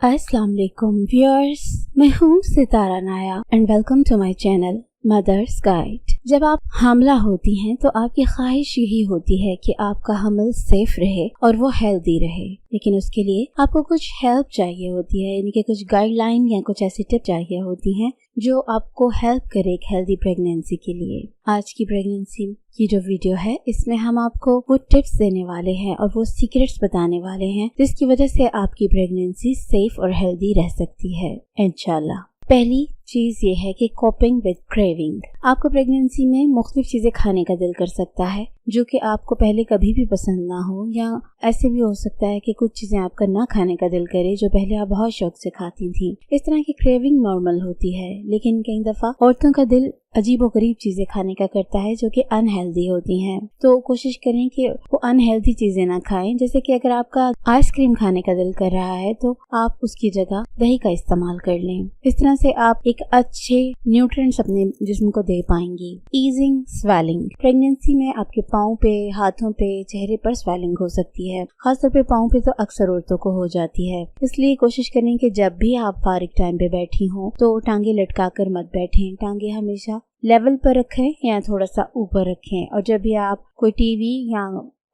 अस्सलाम वालेकुम व्यूअर्स, मैं हूँ Sitara Naya and welcome to my channel mother's guide. जब आप हामला होती हैं तो आपकी ख्वाहिश यही होती है कि आपका हमल सेफ रहे और वो हेल्दी रहे, लेकिन उसके लिए आपको कुछ हेल्प चाहिए होती है, यानी कि कुछ गाइडलाइन या कुछ ऐसी टिप चाहिए होती हैं जो आपको हेल्प करे एक हेल्दी प्रेगनेंसी के लिए। आज की प्रेगनेंसी की जो वीडियो है इसमें हम आपको वो टिप्स देने वाले हैं और वो सीक्रेट्स बताने वाले हैं जिसकी वजह से आपकी प्रेगनेंसी सेफ और हेल्दी रह सकती है इंशाल्लाह। पहली चीज ये है कि कोपिंग विद क्रेविंग। आपको प्रेगनेंसी में मुख्तलिफ चीजें खाने का दिल कर सकता है जो कि आपको पहले कभी भी पसंद ना हो, या ऐसे भी हो सकता है कि कुछ चीजें आपका ना खाने का दिल करे जो पहले आप बहुत शौक से खाती थी। इस तरह की क्रेविंग नॉर्मल होती है, लेकिन कई दफा औरतों का दिल अजीबोगरीब चीजें खाने का करता है जो कि अनहेल्दी होती हैं। तो कोशिश करें कि वो अनहेल्दी चीजें ना खाएं। जैसे कि अगर आपका आइसक्रीम खाने का दिल कर रहा है तो आप उसकी जगह दही का इस्तेमाल कर लें। इस तरह से आप एक अच्छे न्यूट्रिएंट्स अपने जिस्म को दे पाएंगी। Easing swelling. प्रेगनेंसी में आपके पाँव पे, हाथों पे, चेहरे पर स्वेलिंग हो सकती है। खासतौर पे पाँव पे तो अक्सर औरतों को हो जाती है, इसलिए कोशिश करें कि जब भी आप फारिग टाइम पे बैठी हों तो टांगे लटका कर मत बैठें। टांगे हमेशा लेवल पर रखें या थोड़ा सा ऊपर रखें। और जब भी आप कोई टीवी या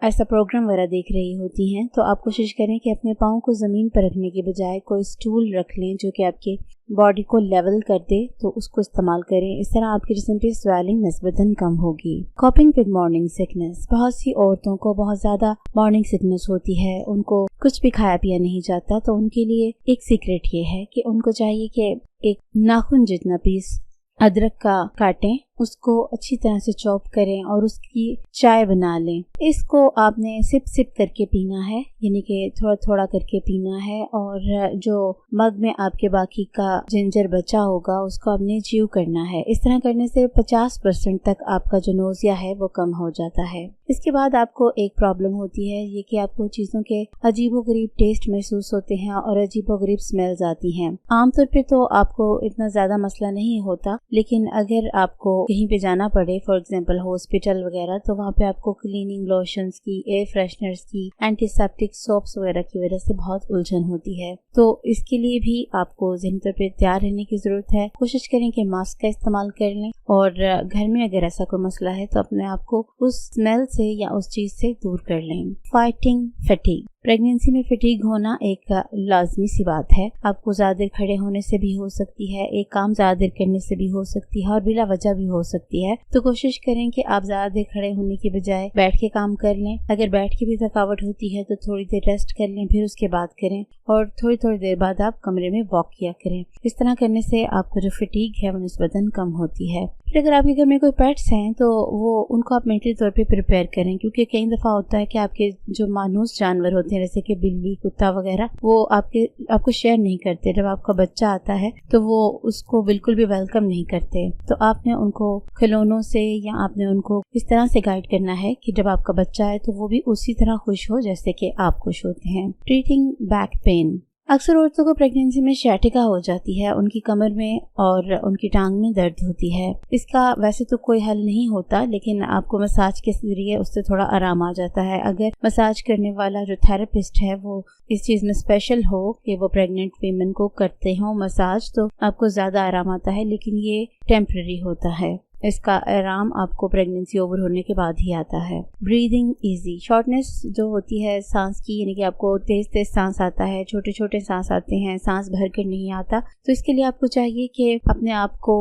ऐसा प्रोग्राम वगैरह देख रही होती हैं तो आप कोशिश करें कि अपने पाँव को जमीन पर रखने के बजाय कोई स्टूल रख लें जो कि आपके बॉडी को लेवल कर दे, तो उसको इस्तेमाल करें। इस तरह आपके जिस्म पे स्वेलिंग निस्बतन कम होगी। Coping with morning sickness. बहुत सी औरतों को बहुत ज्यादा मॉर्निंग सिकनेस होती है, उनको कुछ भी खाया पिया नहीं जाता, तो उनके लिए एक सीक्रेट ये है कि उनको चाहिए कि एक नाखून जितना पीस अदरक का काटें, उसको अच्छी तरह से चॉप करें और उसकी चाय बना लें। इसको आपने सिप सिप करके पीना है, यानी कि थोड़ा थोड़ा करके पीना है, और जो मग में आपके बाकी का जिंजर बचा होगा उसको आपने च्यू करना है। इस तरह करने से 50% तक आपका जो नोजिया है वो कम हो जाता है। इसके बाद आपको एक प्रॉब्लम होती है ये कि आपको चीजों के अजीबोगरीब टेस्ट महसूस होते हैं और अजीबोगरीब स्मेल्स आती हैं। आमतौर पे तो आपको इतना ज्यादा मसला नहीं होता, लेकिन अगर आपको कहीं पे जाना पड़े, फॉर एग्जांपल हॉस्पिटल वगैरह, तो वहाँ पे आपको क्लीनिंग लोशंस की, एयर फ्रेशनर्स की, एंटीसेप्टिक सोप्स वगैरह की वजह से बहुत उलझन होती है। तो इसके लिए भी आपको ज़हनी तौर पे तैयार रहने की जरूरत है। कोशिश करें कि मास्क का इस्तेमाल कर लें, और घर में अगर ऐसा कोई मसला है तो अपने आप को उस स्मेल से या उस चीज से दूर कर लें। Fighting fatigue. प्रेगनेंसी में फटीग होना एक लाजमी सी बात है। आपको ज्यादा देर खड़े होने से भी हो सकती है, एक काम ज्यादा देर करने से भी हो सकती है, और बिला वजह भी हो सकती है। तो कोशिश करें कि आप ज्यादा देर खड़े होने की बजाय बैठ के काम कर लें। अगर बैठ के भी थकावट होती है तो थोड़ी देर रेस्ट कर लें, फिर उसके बाद करें, और थोड़ी थोड़ी देर बाद आप कमरे में वॉक किया करें। इस तरह करने से आपको जो फटीग है वो निस्बतन कम होती है। फिर अगर आपके घर में कोई पेट्स हैं तो वो उनको आप मेंटली तौर पे प्रिपेयर करें, क्योंकि कई दफा होता है कि आपके जो मानूस जानवर होते हैं जैसे कि बिल्ली, कुत्ता वगैरह, वो आपको शेयर नहीं करते। जब आपका बच्चा आता है तो वो उसको बिल्कुल भी वेलकम नहीं करते। तो आपने उनको खिलौनों से या आपने उनको इस तरह से गाइड करना है कि जब आपका बच्चा आए तो वो भी उसी तरह खुश हो जैसे कि आप खुश होते हैं। Treating back pain. अक्सर औरतों को प्रेगनेंसी में शैटिका हो जाती है, उनकी कमर में और उनकी टांग में दर्द होती है। इसका वैसे तो कोई हल नहीं होता, लेकिन आपको मसाज के जरिए उससे थोड़ा आराम आ जाता है। अगर मसाज करने वाला जो थेरेपिस्ट है वो इस चीज में स्पेशल हो कि वो प्रेग्नेंट वीमेन को करते हो मसाज, तो आपको ज्यादा आराम आता है, लेकिन ये टेम्पररी होता है। इसका आराम आपको प्रेगनेंसी ओवर होने के बाद ही आता है। Breathing easy. शॉर्टनेस जो होती है सांस की, यानी कि आपको तेज तेज सांस आता है, छोटे छोटे सांस आते हैं, सांस भर कर नहीं आता, तो इसके लिए आपको चाहिए कि अपने आप को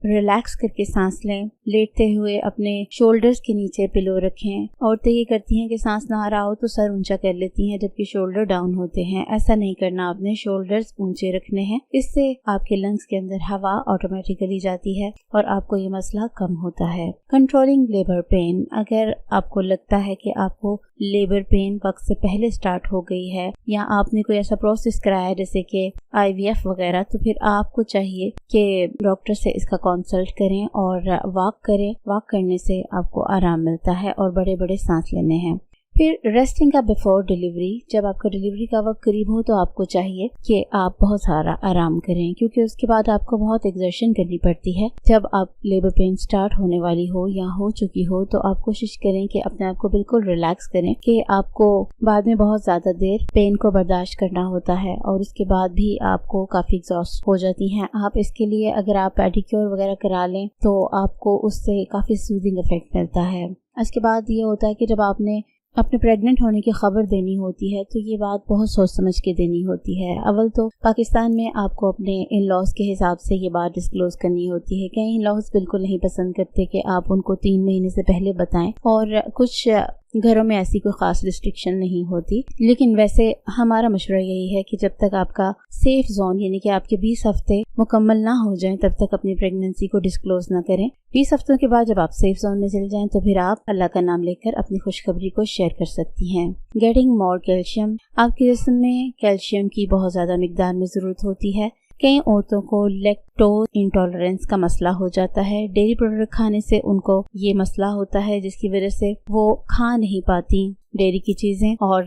रिलैक्स करके सांस लें। लेटते हुए अपने शोल्डर्स के नीचे पिलो रखें। औरतें ये करती हैं कि सांस ना आ रहा हो तो सर ऊंचा कर लेती हैं जबकि शोल्डर डाउन होते हैं। ऐसा नहीं करना, आपने शोल्डर्स ऊंचे रखने हैं। इससे आपके लंग्स के अंदर हवा ऑटोमेटिकली जाती है और आपको ये मसला कम होता है। Controlling labour pain. अगर आपको लगता है कि आपको लेबर पेन वक्त से पहले स्टार्ट हो गई है या आपने कोई ऐसा प्रोसेस कराया जैसे कि IVF वगैरह, तो फिर आपको चाहिए कि डॉक्टर से इसका कंसल्ट करें और वॉक करें। वॉक करने से आपको आराम मिलता है और बड़े बड़े सांस लेने हैं। फिर रेस्टिंग का बिफोर डिलीवरी, जब आपका डिलीवरी का वक्त करीब हो तो आपको चाहिए कि आप बहुत सारा आराम करें, क्योंकि उसके बाद आपको बहुत एक्सर्शन करनी पड़ती है। जब आप लेबर पेन स्टार्ट होने वाली हो या हो चुकी हो तो आप कोशिश करें कि अपने आप को बिल्कुल रिलैक्स करें, कि आपको बाद में बहुत ज्यादा देर पेन को बर्दाश्त करना होता है और उसके बाद भी आपको काफी एग्जॉस्ट हो जाती हैं आप। इसके लिए अगर आप पेडिक्योर वगैरह करा लें तो आपको उससे काफी सूदिंग इफेक्ट मिलता है। इसके बाद ये होता है कि जब आपने अपने प्रेग्नेंट होने की खबर देनी होती है तो ये बात बहुत सोच समझ के देनी होती है। अव्वल तो पाकिस्तान में आपको अपने इन लॉज के हिसाब से ये बात डिस्क्लोज करनी होती है। कई इन लॉज बिल्कुल नहीं पसंद करते कि आप उनको 3 महीने से पहले बताएं, और कुछ घरों में ऐसी कोई खास रिस्ट्रिक्शन नहीं होती। लेकिन वैसे हमारा मशवरा यही है कि जब तक आपका सेफ जोन यानी कि आपके 20 हफ्ते मुकम्मल ना हो जाएं तब तक अपनी प्रेगनेंसी को डिस्क्लोज ना करें। 20 हफ्तों के बाद जब आप सेफ जोन में चले जाएं तो फिर आप अल्लाह का नाम लेकर अपनी खुशखबरी को शेयर कर सकती हैं। गेटिंग मोर कैल्शियम, आपके जिस्म में कैल्शियम की बहुत ज्यादा मिकदार में जरूरत होती है। कई औरतों को लैक्टोज इंटॉलरेंस का मसला हो जाता है। डेयरी प्रोडक्ट खाने से उनको ये मसला होता है, जिसकी वजह से वो खा नहीं पाती डेयरी की चीजें, और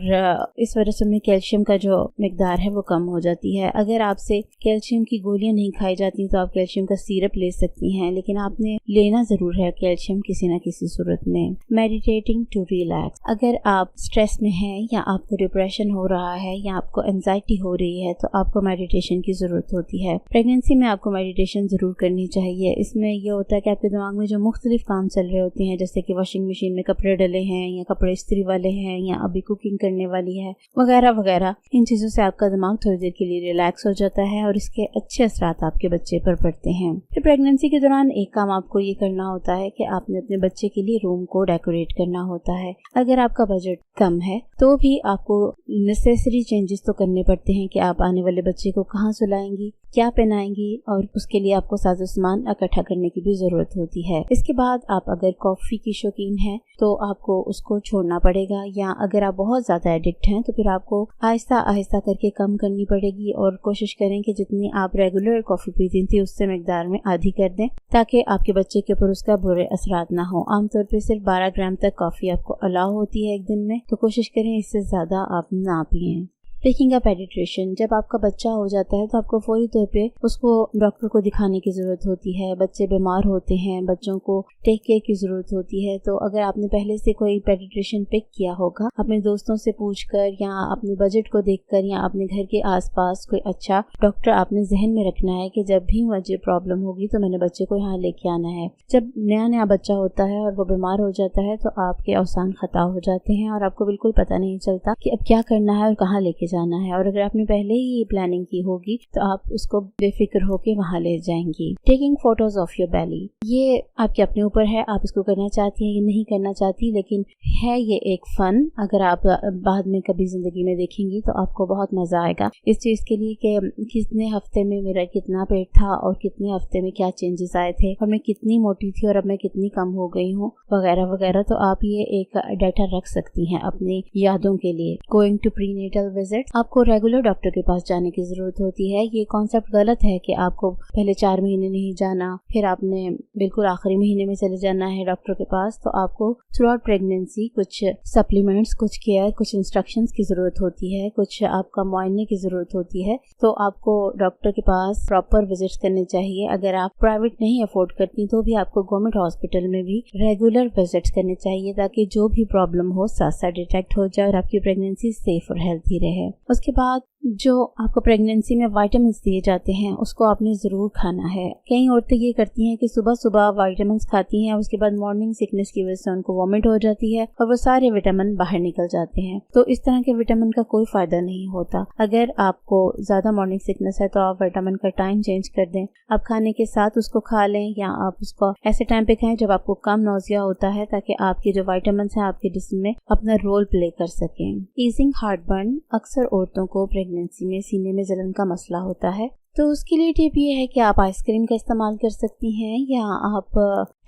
इस वजह से उनमें कैल्शियम का जो मिकदार है वो कम हो जाती है। अगर आपसे कैल्शियम की गोलियां नहीं खाई जाती तो आप कैल्शियम का सिरप ले सकती हैं, लेकिन आपने लेना जरूर है कैल्शियम किसी न किसी सूरत में। मेडिटेटिंग टू रिलैक्स, अगर आप स्ट्रेस में हैं या आपको डिप्रेशन हो रहा है या आपको एंजाइटी हो रही है तो आपको मेडिटेशन की जरूरत होती है। प्रेगनेंसी में आपको मेडिटेशन जरूर करनी चाहिए। इसमें यह होता है कि आपके दिमाग में जो मुख्तलिफ काम चल रहे होते हैं, जैसे कि वॉशिंग मशीन में कपड़े डले हैं या कपड़े इस्त्री वाले हैं या अभी कुकिंग करने वाली है वगैरह वगैरह, इन चीजों से आपका दिमाग थोड़ी देर के लिए रिलैक्स हो जाता है और इसके अच्छे असरात आपके बच्चे पर पड़ते हैं। फिर प्रेगनेंसी के दौरान एक काम आपको ये करना होता है कि आपने अपने बच्चे के लिए रूम को डेकोरेट करना होता है। अगर आपका बजट कम है तो भी आपको नेसेसरी चेंजेस तो करने पड़ते हैं कि आप आने वाले बच्चे को कहाँ सुलाएंगी, क्या पहनाएंगी, और उसके लिए आपको साजो सामान इकट्ठा करने की भी जरूरत होती है। इसके बाद आप अगर कॉफी की शौकीन हैं तो आपको उसको छोड़ना पड़ेगा, या अगर आप बहुत ज्यादा एडिक्ट हैं तो फिर आपको आहिस्ता आहिस्ता करके कम करनी पड़ेगी और कोशिश करें कि जितनी आप रेगुलर कॉफी पीती थी उससे मिकदार में आधी कर दें, ताकि आपके बच्चे के ऊपर उसका बुरे असरात ना हो। आमतौर पर सिर्फ 12 ग्राम तक कॉफी आपको अलाउ होती है एक दिन में, तो कोशिश करें इससे ज्यादा आप ना पिएं। टेकिंग अ पेडिट्रिशियन, जब आपका बच्चा हो जाता है तो आपको फौरी तौर पे उसको डॉक्टर को दिखाने की जरूरत होती है। बच्चे बीमार होते हैं, बच्चों को टेक केयर की जरूरत होती है। तो अगर आपने पहले से कोई पेडिट्रिशियन पिक किया होगा, अपने दोस्तों से पूछकर या अपने बजट को देखकर या अपने घर के आसपास कोई अच्छा डॉक्टर आपने जहन में रखना है कि जब भी मुझे प्रॉब्लम होगी तो मैंने बच्चे को यहाँ लेके आना है। जब नया नया बच्चा होता है और वो बीमार हो जाता है तो आपके औसान खता हो जाते हैं और आपको बिल्कुल पता नहीं चलता कि अब क्या करना है और कहाँ लेके जाना है। और अगर आपने पहले ही ये प्लानिंग की होगी तो आप उसको बेफिक्र होके वहाँ ले जाएंगी। Taking photos of your belly, ये आपके अपने ऊपर है, आप इसको करना चाहती हैं या नहीं करना चाहती, लेकिन है ये एक फन। अगर आप बाद में कभी जिंदगी में देखेंगी तो आपको बहुत मजा आएगा इस चीज के लिए कि कितने हफ्ते में मेरा कितना पेट था और कितने हफ्ते में क्या चेंजेस आए थे और मैं कितनी मोटी थी और अब मैं कितनी कम हो गई हूँ वगैरह वगैरह। तो आप ये एक डाटा रख सकती हैं अपनी यादों के लिए। गोइंग टू प्रीनेटल विजिट, आपको रेगुलर डॉक्टर के पास जाने की जरूरत होती है। ये कॉन्सेप्ट गलत है कि आपको पहले 4 महीने नहीं जाना, फिर आपने बिल्कुल आखिरी महीने में चले जाना है डॉक्टर के पास। तो आपको थ्रू आउट प्रेगनेंसी कुछ सप्लीमेंट्स, कुछ केयर, कुछ इंस्ट्रक्शंस की जरूरत होती है, कुछ आपका मुआयने की जरूरत होती है। तो आपको डॉक्टर के पास प्रॉपर विजिट्स करने चाहिए। अगर आप प्राइवेट नहीं अफोर्ड करती तो भी आपको गवर्नमेंट हॉस्पिटल में भी रेगुलर विजिट्स करने चाहिए, ताकि जो भी प्रॉब्लम हो साथ साथ डिटेक्ट हो जाए और आपकी प्रेगनेंसी सेफ और हेल्थी रहे। उसके बाद जो आपको प्रेगनेंसी में विटामिन दिए जाते हैं उसको आपने जरूर खाना है। कई औरतें ये करती हैं कि सुबह सुबह विटामिन खाती हैं, उसके बाद मॉर्निंग सिकनेस की वजह से उनको वॉमिट हो जाती है और वो सारे विटामिन बाहर निकल जाते हैं। तो इस तरह के विटामिन का कोई फायदा नहीं होता। अगर आपको ज्यादा मॉर्निंग सिकनेस है तो आप विटामिन का टाइम चेंज कर दें। आप खाने के साथ उसको खा लें या आप उसको ऐसे टाइम पे खाएं जब आपको कम नौजिया होता है, ताकि आपके जो विटामिन है आपके जिस्म में अपना रोल प्ले कर सकें। ईजिंग हार्टबर्न, अक्सर औरतों को प्रेगनेंसी में सीने में जलन का मसला होता है, तो उसके लिए टिप ये है कि आप आइसक्रीम का इस्तेमाल कर सकती हैं या आप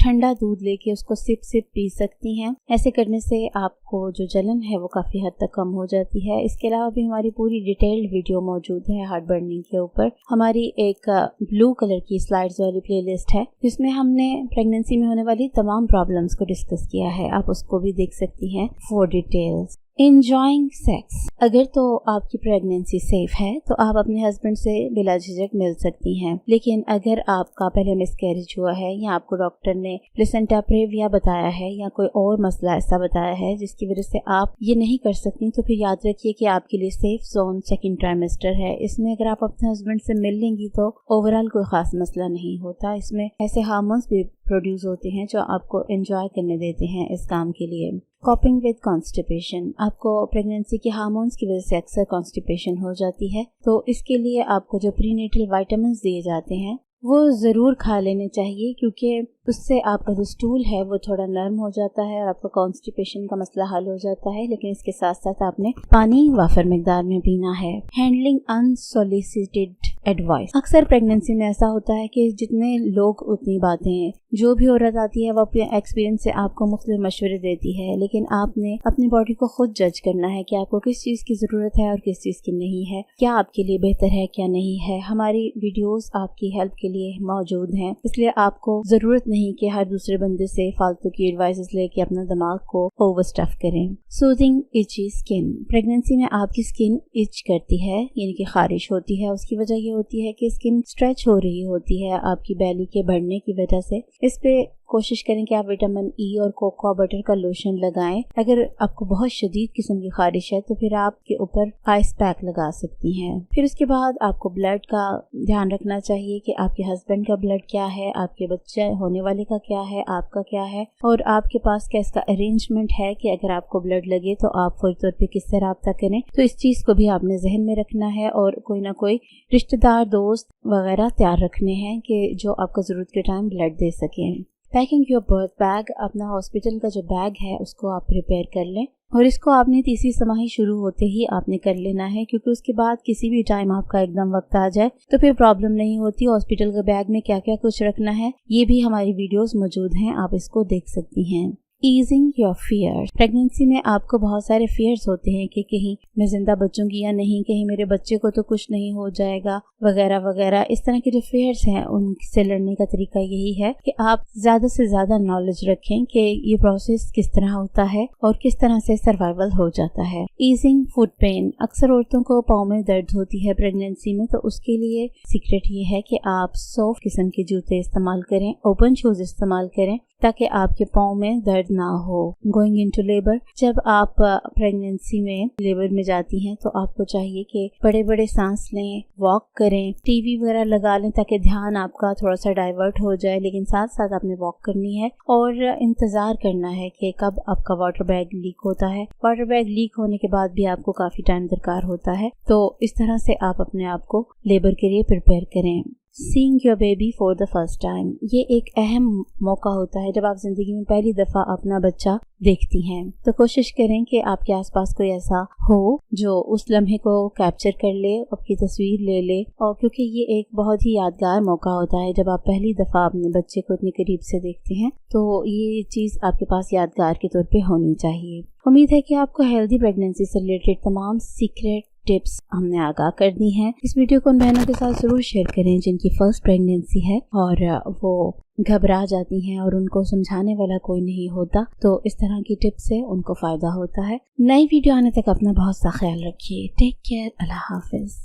ठंडा दूध लेके उसको सिप सिप पी सकती हैं। ऐसे करने से आपको जो जलन है वो काफ़ी हद तक कम हो जाती है। इसके अलावा भी हमारी पूरी डिटेल्ड वीडियो मौजूद है हार्ट बर्निंग के ऊपर। हमारी एक ब्लू कलर की स्लाइड्स वाली प्लेलिस्ट है जिसमें हमने प्रेगनेंसी में होने वाली तमाम प्रॉब्लम्स को डिस्कस किया है, आप उसको भी देख सकती हैं फॉर डिटेल्स। Enjoying सेक्स, अगर तो आपकी प्रेगनेंसी सेफ है तो आप अपने हस्बैंड से बिला झिझक मिल सकती हैं, लेकिन अगर आपका पहले मिसकैरेज हुआ है या आपको डॉक्टर ने प्लेसेंटा प्रेविया बताया है या कोई और मसला ऐसा बताया है जिसकी वजह से आप ये नहीं कर सकती, तो फिर याद रखिए कि आपके लिए सेफ जोन सेकंड ट्राइमेस्टर है। इसमें अगर आप अपने हस्बैंड से मिल लेंगी तो ओवरऑल कोई खास मसला नहीं होता। इसमें ऐसे हार्मोन्स भी प्रोड्यूस होते हैं जो आपको एंजॉय करने देते हैं इस काम के लिए। कॉपिंग विद कॉन्स्टिपेशन, आपको प्रेगनेंसी के हार्मोन्स की वजह से अक्सर कॉन्स्टिपेशन हो जाती है, तो इसके लिए आपको जो प्रीनेटल विटामिन्स दिए जाते हैं वो ज़रूर खा लेने चाहिए, क्योंकि उससे आपका जो स्टूल है वो थोड़ा नरम हो जाता है और आपका कॉन्स्टिपेशन का मसला हल हो जाता है। लेकिन इसके साथ साथ आपने पानी वाफर मिकदार में पीना है। हैंडलिंग अनसोलिसिटेड एडवाइस, अक्सर प्रेगनेंसी में ऐसा होता है कि जितने लोग उतनी बातें हैं। जो भी औरत आती है वो अपने एक्सपीरियंस से आपको मुख्तलिफ मशवरे देती है, लेकिन आपने अपनी बॉडी को खुद जज करना है कि आपको किस चीज़ की ज़रूरत है और किस चीज़ की नहीं है, क्या आपके लिए बेहतर है क्या नहीं है। हमारी वीडियोस आपकी हेल्प के लिए मौजूद हैं, इसलिए आपको ज़रूरत नहीं कि हर दूसरे बंदे से फालतू की एडवाइसेस लेके अपना दिमाग को ओवरस्टफ करें। सूदिंग इची स्किन, प्रेगनेंसी में आपकी स्किन इच करती है यानी कि खारिश होती है। उसकी वजह ये होती है कि स्किन स्ट्रेच हो रही होती है आपकी बेली के बढ़ने की वजह से। इस पे कोशिश करें कि आप विटामिन ई और कोकोआ बटर का लोशन लगाएं। अगर आपको बहुत शदीद किस्म की खारिश है तो फिर आपके ऊपर आइस पैक लगा सकती हैं। फिर उसके बाद आपको ब्लड का ध्यान रखना चाहिए कि आपके हस्बैंड का ब्लड क्या है, आपके बच्चे होने वाले का क्या है, आपका क्या है, और आपके पास क्या इसका अरेंजमेंट है कि अगर आपको ब्लड लगे तो आप फौरी तौर पर किससे रब्ता करें। तो इस चीज़ को भी आपने जहन में रखना है और कोई ना कोई रिश्तेदार दोस्त वगैरह तैयार रखने हैं कि जो आपको ज़रूरत के टाइम ब्लड दे सकें। पैकिंग योर बर्थ बैग, अपना हॉस्पिटल का जो बैग है उसको आप प्रिपेयर कर लें और इसको आपने तीसरी समाही शुरू होते ही आपने कर लेना है, क्योंकि उसके बाद किसी भी टाइम आपका एकदम वक्त आ जाए तो फिर प्रॉब्लम नहीं होती। हॉस्पिटल के बैग में क्या क्या कुछ रखना है ये भी हमारी वीडियोस मौजूद हैं, आप इसको देख सकती हैं। ईजिंग योर फियर, प्रेगनेंसी में आपको बहुत सारे फियर्स होते हैं कि कहीं मैं जिंदा बचूंगी या नहीं, कहीं मेरे बच्चे को तो कुछ नहीं हो जाएगा वगैरह वगैरह। इस तरह के जो फियर्स हैं उनसे लड़ने का तरीका यही है कि आप ज्यादा से ज्यादा नॉलेज रखें कि ये प्रोसेस किस तरह होता है और किस तरह से सर्वाइवल हो जाता है। ईजिंग फुट पेन, अक्सर औरतों को पाँव में दर्द होती है प्रेगनेंसी में, तो उसके लिए सीक्रेट ये है कि आप सॉफ्ट किस्म के जूते इस्तेमाल करें, ओपन शूज इस्तेमाल करें ताकि आपके पाँव में दर्द ना हो। गोइंग इनटू लेबर, जब आप प्रेगनेंसी में लेबर में जाती हैं तो आपको चाहिए कि बड़े बड़े सांस लें, वॉक करें, टीवी वगैरह लगा लें ताकि ध्यान आपका थोड़ा सा डाइवर्ट हो जाए, लेकिन साथ साथ आपने वॉक करनी है और इंतजार करना है कि कब आपका वाटर बैग लीक होता है। वाटर बैग लीक होने के बाद भी आपको काफी टाइम दरकार होता है, तो इस तरह से आप अपने आप को लेबर के लिए प्रिपेयर करें। Seeing your baby for the first time, ये एक अहम मौका होता है जब आप जिंदगी में पहली दफा अपना बच्चा देखती हैं, तो कोशिश करें कि आपके आसपास कोई ऐसा हो जो उस लम्हे को कैप्चर कर ले, आपकी तस्वीर ले ले, और क्योंकि ये एक बहुत ही यादगार मौका होता है जब आप पहली दफा अपने बच्चे को इतने करीब से देखते हैं, तो ये चीज आपके पास यादगार के तौर पे होनी चाहिए। उम्मीद है कि आपको हेल्दी प्रेगनेंसी से रिलेटेड तमाम सीक्रेट टिप्स हमने आगाह कर दी हैं। इस वीडियो को उन बहनों के साथ जरूर शेयर करें जिनकी फर्स्ट प्रेगनेंसी है और वो घबरा जाती हैं और उनको समझाने वाला कोई नहीं होता, तो इस तरह की टिप्स से उनको फायदा होता है। नई वीडियो आने तक अपना बहुत सा ख्याल रखिए। टेक केयर, अल्लाह हाफिज।